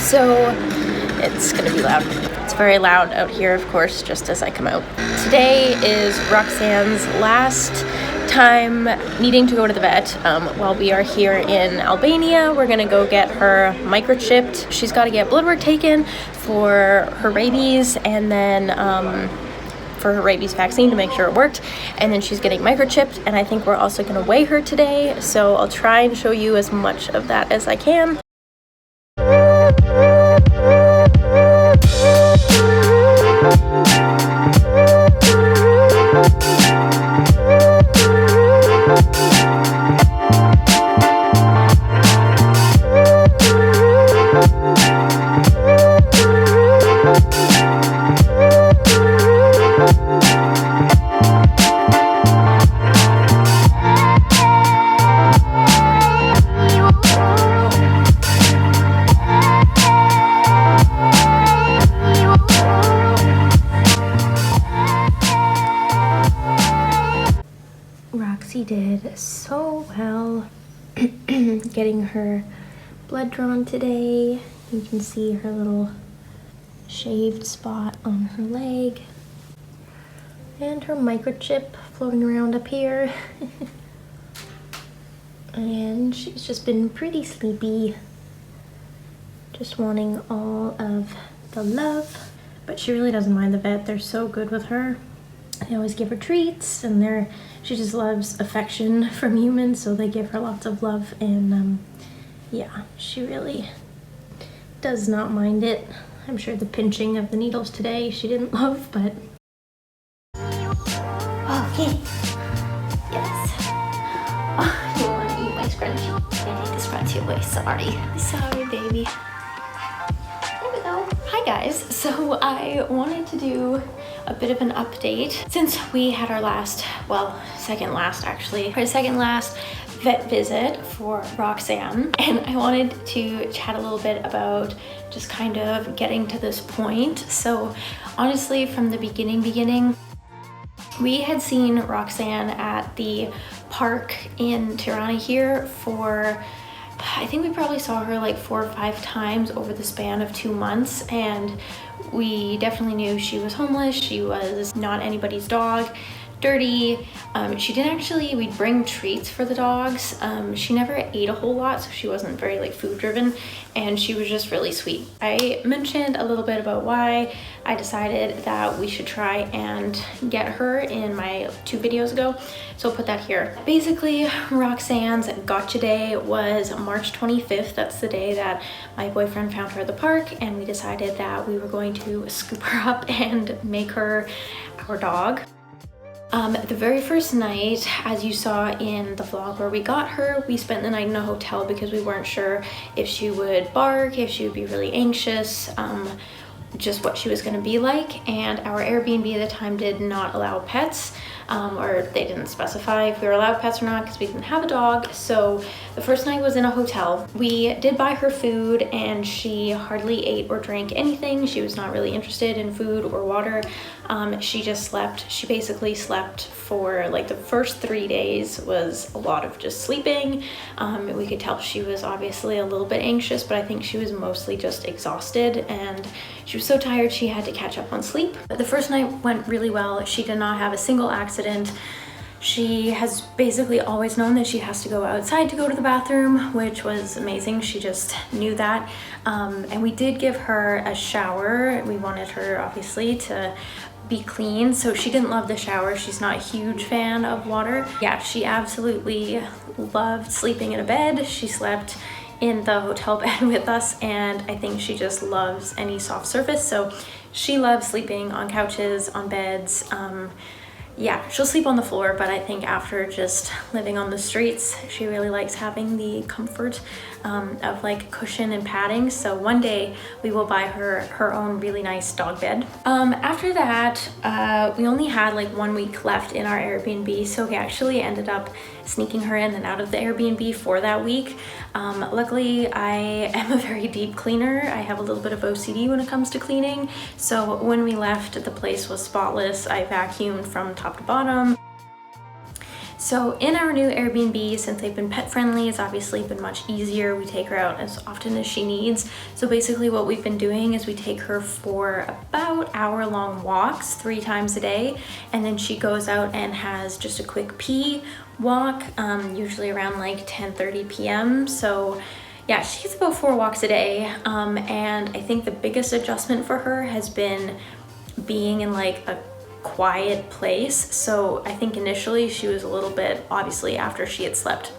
So it's gonna be loud. It's very loud out here, of course, just as I come out. Today is Roxanne's last time needing to go to the vet. While we are here in Albania, we're gonna go get her microchipped. She's got to get blood work taken for her rabies, and then for her rabies vaccine to make sure it worked, and then she's getting microchipped, and I think we're also going to weigh her today, so I'll try and show you as much of that as I can. Roxy did so well getting her blood drawn today. You can see her little shaved spot on her leg and her microchip floating around up here. And she's just been pretty sleepy, just wanting all of the love, but she really doesn't mind the vet. They're so good with her. They always give her treats, and she just loves affection from humans, so they give her lots of love, and yeah, she really does not mind it. I'm sure the pinching of the needles today she didn't love, but... Okay. Yes. Oh, you want to eat my scrunchie? I need the scrunchie away. Sorry, baby. There we go. Hi guys. So I wanted to do a bit of an update since we had our last, well, second last vet visit for Roxanne, and I wanted to chat a little bit about just kind of getting to this point. So honestly, from the beginning, we had seen Roxanne at the park in Tirana here for, I think we probably saw her like 4 or 5 times over the span of 2 months, and we definitely knew she was homeless. She was not anybody's dog, dirty. She didn't actually, we'd bring treats for the dogs. She never ate a whole lot, so she wasn't very like food driven, and she was just really sweet. I mentioned a little bit about why I decided that we should try and get her in my 2 videos ago, so I'll put that here. Basically, Roxanne's gotcha day was March 25th. That's the day that my boyfriend found her at the park, and we decided that we were going to scoop her up and make her our dog. The very first night, as you saw in the vlog where we got her, we spent the night in a hotel because we weren't sure if she would bark, if she would be really anxious, just what she was going to be like. And our Airbnb at the time did not allow pets, or they didn't specify if we were allowed pets or not because we didn't have a dog. So the first night was in a hotel. We did buy her food, and she hardly ate or drank anything. She was not really interested in food or water. She just slept. She basically slept for like the first 3 days was a lot of just sleeping. We could tell she was obviously a little bit anxious, but I think she was mostly just exhausted, and she was so tired she had to catch up on sleep. But the first night went really well. She did not have a single accident. She has basically always known that she has to go outside to go to the bathroom, which was amazing. She just knew that. And we did give her a shower. We wanted her obviously to be clean, so she didn't love the shower. She's not a huge fan of water. Yeah, she absolutely loved sleeping in a bed. She slept in the hotel bed with us, and I think she just loves any soft surface, so she loves sleeping on couches, on beds. Yeah, she'll sleep on the floor, but I think after just living on the streets, she really likes having the comfort of like cushion and padding. So one day we will buy her her own really nice dog bed. After that, we only had like 1 week left in our Airbnb, so we actually ended up sneaking her in and out of the Airbnb for that week. Luckily, I am a very deep cleaner. I have a little bit of OCD when it comes to cleaning, so when we left, the place was spotless. I vacuumed from top to bottom. So in our new Airbnb, since they've been pet friendly, it's obviously been much easier. We take her out as often as she needs. So basically what we've been doing is we take her for about hour-long walks 3 times a day, and then she goes out and has just a quick pee walk, usually around like 10:30 p.m. So yeah, she gets about 4 walks a day, and I think the biggest adjustment for her has been being in like a quiet place. So I think initially she was a little bit, obviously after she had slept,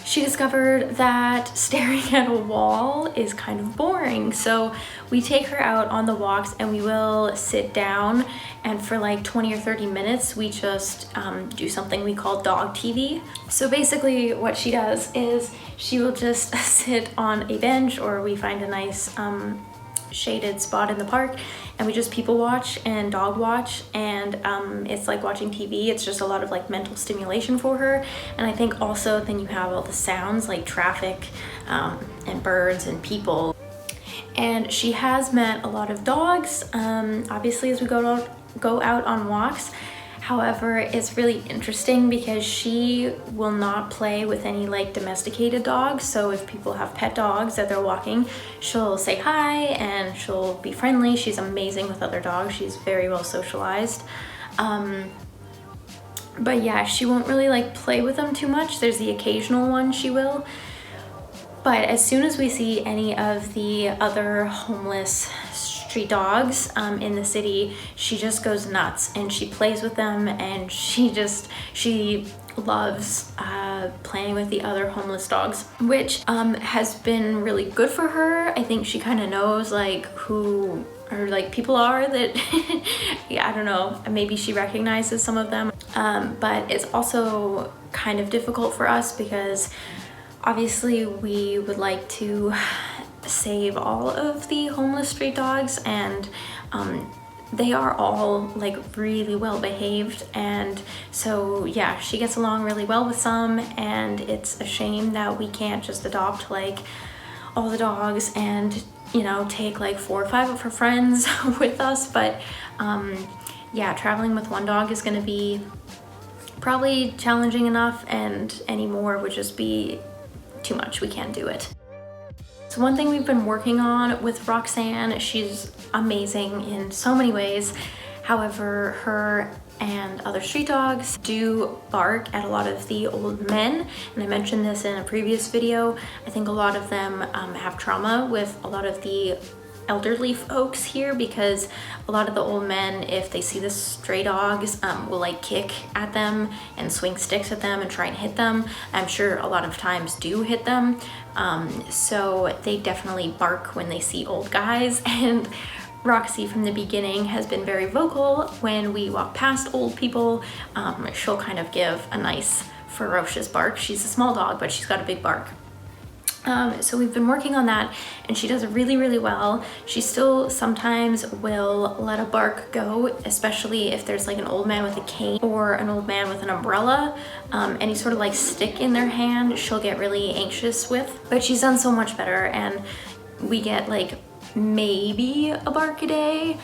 she discovered that staring at a wall is kind of boring. So we take her out on the walks and we will sit down, and for like 20 or 30 minutes we just do something we call dog TV. So basically what she does is she will just sit on a bench, or we find a nice shaded spot in the park, and we just people watch and dog watch, and it's like watching TV. It's just a lot of like mental stimulation for her. And I think also then you have all the sounds like traffic and birds and people. And she has met a lot of dogs, obviously, as we go out on walks. However, it's really interesting because she will not play with any like domesticated dogs. So if people have pet dogs that they're walking, she'll say hi and she'll be friendly. She's amazing with other dogs. She's very well socialized. But yeah, she won't really like play with them too much. There's the occasional one she will. But as soon as we see any of the other homeless street dogs in the city, she just goes nuts and she plays with them, and she loves playing with the other homeless dogs, which has been really good for her. I think she kind of knows like who or like people are that yeah, I don't know, maybe she recognizes some of them, but it's also kind of difficult for us because obviously we would like to save all of the homeless street dogs, and they are all like really well behaved, and so yeah, she gets along really well with some, and it's a shame that we can't just adopt like all the dogs and, you know, take like 4 or 5 of her friends with us. But yeah, traveling with one dog is going to be probably challenging enough, and any more would just be too much. We can't do it. So one thing we've been working on with Roxanne, she's amazing in so many ways. However, her and other street dogs do bark at a lot of the old men, and I mentioned this in a previous video. I think a lot of them have trauma with a lot of the elderly folks here, because a lot of the old men, if they see the stray dogs, will like kick at them and swing sticks at them and try and hit them. I'm sure a lot of times do hit them, so they definitely bark when they see old guys. And Roxy from the beginning has been very vocal when we walk past old people. She'll kind of give a nice ferocious bark. She's a small dog, but she's got a big bark. So we've been working on that, and she does it really, really well. She still sometimes will let a bark go, especially if there's like an old man with a cane or an old man with an umbrella, any sort of like stick in their hand, she'll get really anxious with. But she's done so much better, and we get like maybe a bark a day,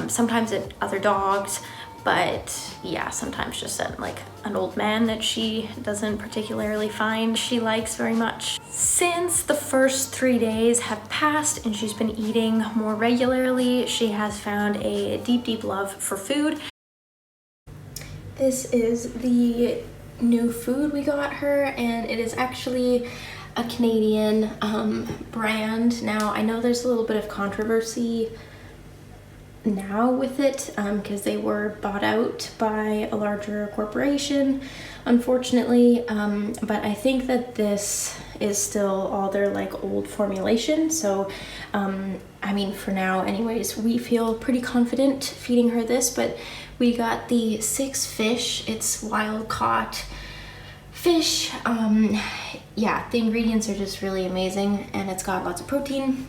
sometimes at other dogs, but yeah, sometimes just at like an old man that she doesn't particularly find she likes very much. Since the first 3 days have passed and she's been eating more regularly, she has found a deep, deep love for food. This is the new food we got her, and it is actually a Canadian brand. Now, I know there's a little bit of controversy now with it because they were bought out by a larger corporation, unfortunately, but I think that this is still all their like old formulation. So I mean, for now anyways, we feel pretty confident feeding her this. But we got the 6 fish. It's wild caught fish. Yeah, the ingredients are just really amazing, and it's got lots of protein.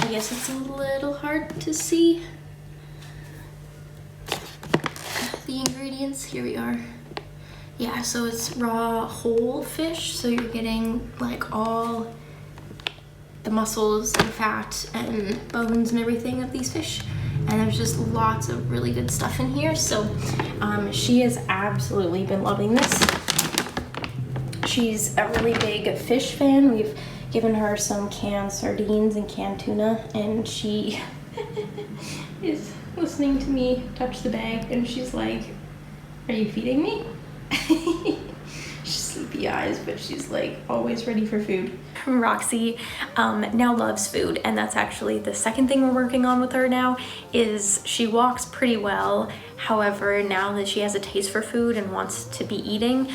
I guess it's a little hard to see the ingredients. Here we are. Yeah, so it's raw whole fish, so you're getting like all the muscles and fat and bones and everything of these fish. and there's just lots of really good stuff in here. So she has absolutely been loving this. She's a really big fish fan. We've given her some canned sardines and canned tuna, and she is listening to me touch the bag, and she's like, "Are you feeding me?" She's sleepy eyes, but she's like always ready for food. Roxy now loves food, and that's actually the second thing we're working on with her now. Is she walks pretty well. However, now that she has a taste for food and wants to be eating,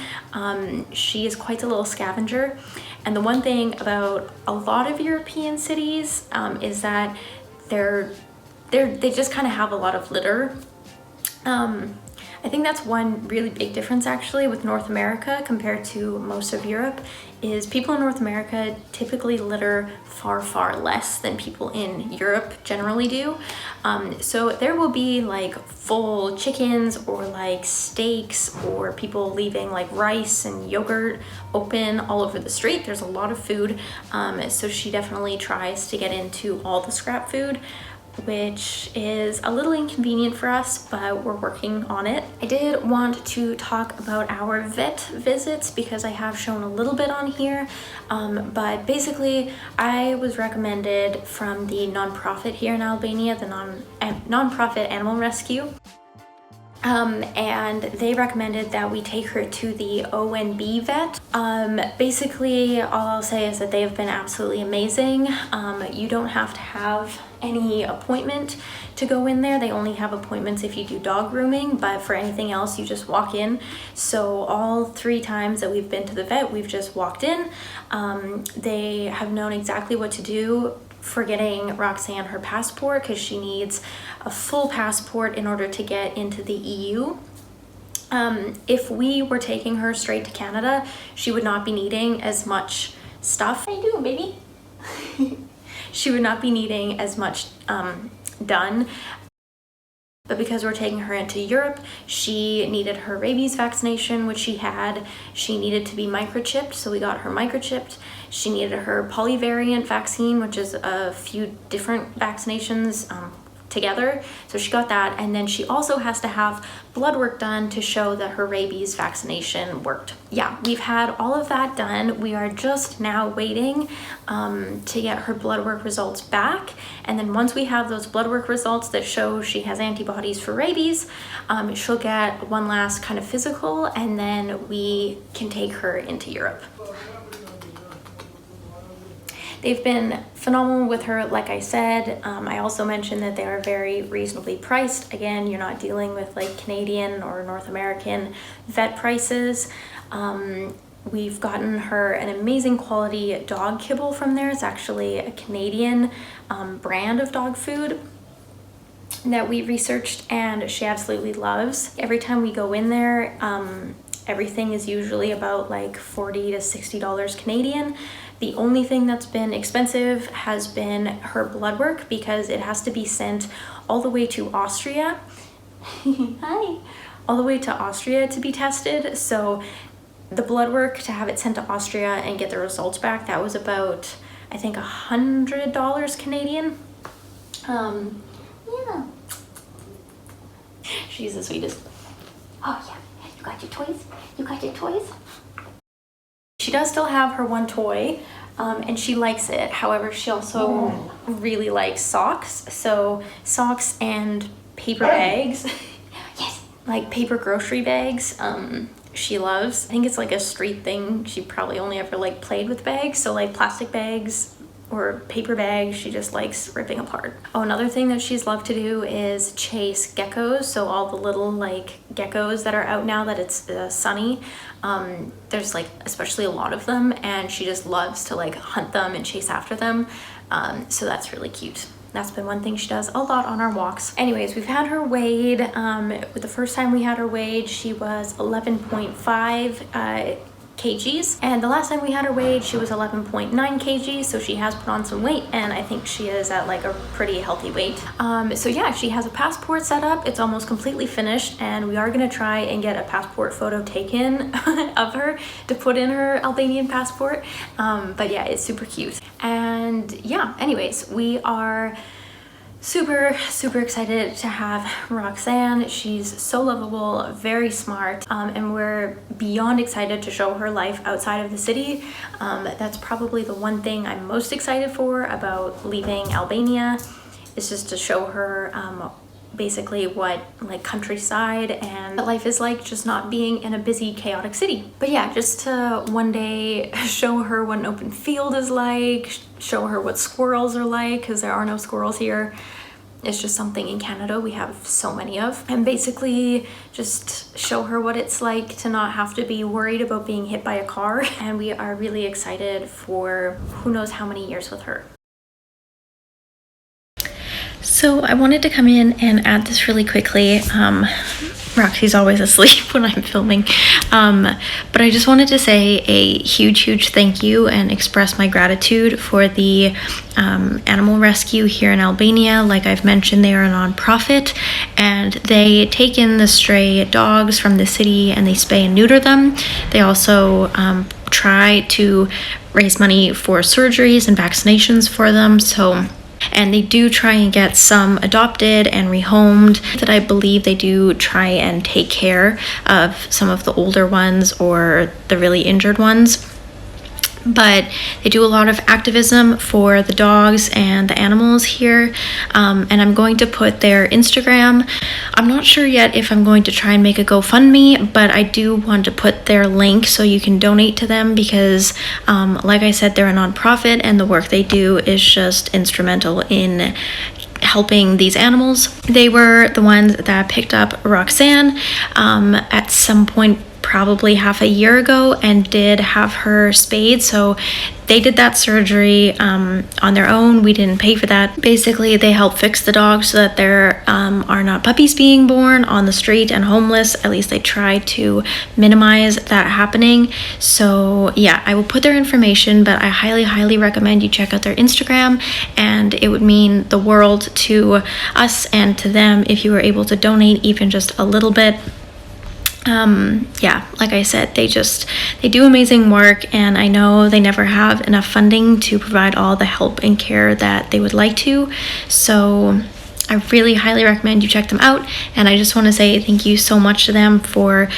she is quite a little scavenger. And the one thing about a lot of European cities is that they just kind of have a lot of litter. I think that's one really big difference actually with North America compared to most of Europe, is people in North America typically litter far, far less than people in Europe generally do. So there will be like full chickens or like steaks, or people leaving like rice and yogurt open all over the street. There's a lot of food. So she definitely tries to get into all the scrap food, which is a little inconvenient for us, but we're working on it. I did want to talk about our vet visits because I have shown a little bit on here, but basically I was recommended from the nonprofit here in Albania, the nonprofit animal rescue. And they recommended that we take her to the ONB vet. Basically, all I'll say is that they have been absolutely amazing. You don't have to have any appointment to go in there. They only have appointments if you do dog grooming, but for anything else, you just walk in. So all 3 times that we've been to the vet, we've just walked in. They have known exactly what to do for getting Roxanne her passport, because she needs a full passport in order to get into the EU. If we were taking her straight to Canada, she would not be needing as much stuff. How you doing, baby? She would not be needing as much done. But because we're taking her into Europe, she needed her rabies vaccination, which she had. She needed to be microchipped, so we got her microchipped. She needed her polyvariant vaccine, which is a few different vaccinations together. So she got that, and then she also has to have blood work done to show that her rabies vaccination worked. Yeah, we've had all of that done. We are just now waiting to get her blood work results back, and then once we have those blood work results that show she has antibodies for rabies, she'll get one last kind of physical, and then we can take her into Europe. They've been phenomenal with her, like I said. I also mentioned that they are very reasonably priced. Again, you're not dealing with like Canadian or North American vet prices. We've gotten her an amazing quality dog kibble from there. It's actually a Canadian brand of dog food that we researched, and she absolutely loves. Every time we go in there, everything is usually about like $40 to $60 Canadian. The only thing that's been expensive has been her blood work, because it has to be sent all the way to Austria. Hi. All the way to Austria to be tested. So the blood work, to have it sent to Austria and get the results back, that was about, I think, $100 Canadian. Yeah. She's the sweetest. Oh yeah, you got your toys? You got your toys? She does still have her one toy, and she likes it. However, she also really likes socks. So socks and paper bags. Yes, like paper grocery bags. She loves. I think it's like a street thing. She probably only ever like played with bags. So like plastic bags or paper bags, she just likes ripping apart. Oh, another thing that she's loved to do is chase geckos. So all the little like geckos that are out now that it's sunny, there's like especially a lot of them, and she just loves to like hunt them and chase after them. So that's really cute. That's been one thing she does a lot on our walks. Anyways, we've had her weighed. The first time we had her weighed, she was 11.5 kgs, and the last time we had her weighed, she was 11.9 kgs. So she has put on some weight, and I think she is at like a pretty healthy weight. So yeah, she has a passport set up. It's almost completely finished, and we are gonna try and get a passport photo taken of her to put in her Albanian passport. But yeah, it's super cute. And yeah, anyways, we are Super excited to have Roxanne. She's so lovable, very smart, and we're beyond excited to show her life outside of the city. That's probably the one thing I'm most excited for about leaving Albania, is just to show her basically what like countryside and life is like, just not being in a busy, chaotic city. But yeah, just to one day show her what an open field is like, show her what squirrels are like, because there are no squirrels here. It's just something in Canada we have so many of. And basically just show her what it's like to not have to be worried about being hit by a car. And we are really excited for who knows how many years with her. So I wanted to come in and add this really quickly. Roxy's always asleep when I'm filming, but I just wanted to say a huge thank you and express my gratitude for the animal rescue here in Albania. Like I've mentioned, they are a non-profit, and they take in the stray dogs from the city and they spay and neuter them. They also try to raise money for surgeries and vaccinations for them. And they do try and get some adopted and rehomed. That I believe they do try and take care of some of the older ones or the really injured ones. But they do a lot of activism for the dogs and the animals here. And I'm going to put their Instagram. I'm not sure yet if I'm going to try and make a GoFundMe, but I do want to put their link so you can donate to them, because like I said, they're a nonprofit and the work they do is just instrumental in helping these animals. They were the ones that picked up Roxanne at some point, probably half a year ago, and did have her spayed. So they did that surgery on their own. We didn't pay for that. Basically, they help fix the dogs so that there are not puppies being born on the street and homeless. At least they try to minimize that happening. So yeah, I will put their information, but I highly recommend you check out their Instagram, and it would mean the world to us and to them if you were able to donate even just a little bit. Yeah, like I said, they do amazing work, and I know they never have enough funding to provide all the help and care that they would like to. So I really highly recommend you check them out, and I just want to say thank you so much to them for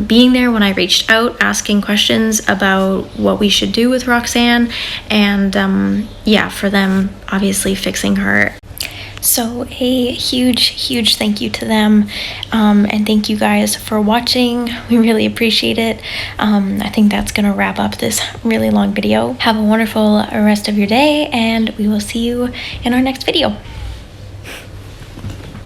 being there when I reached out, asking questions about what we should do with Roxanne, and yeah, for them obviously fixing her. So a huge thank you to them, and thank you guys for watching. We really appreciate it. I think that's gonna wrap up this really long video. Have a wonderful rest of your day, and we will see you in our next video.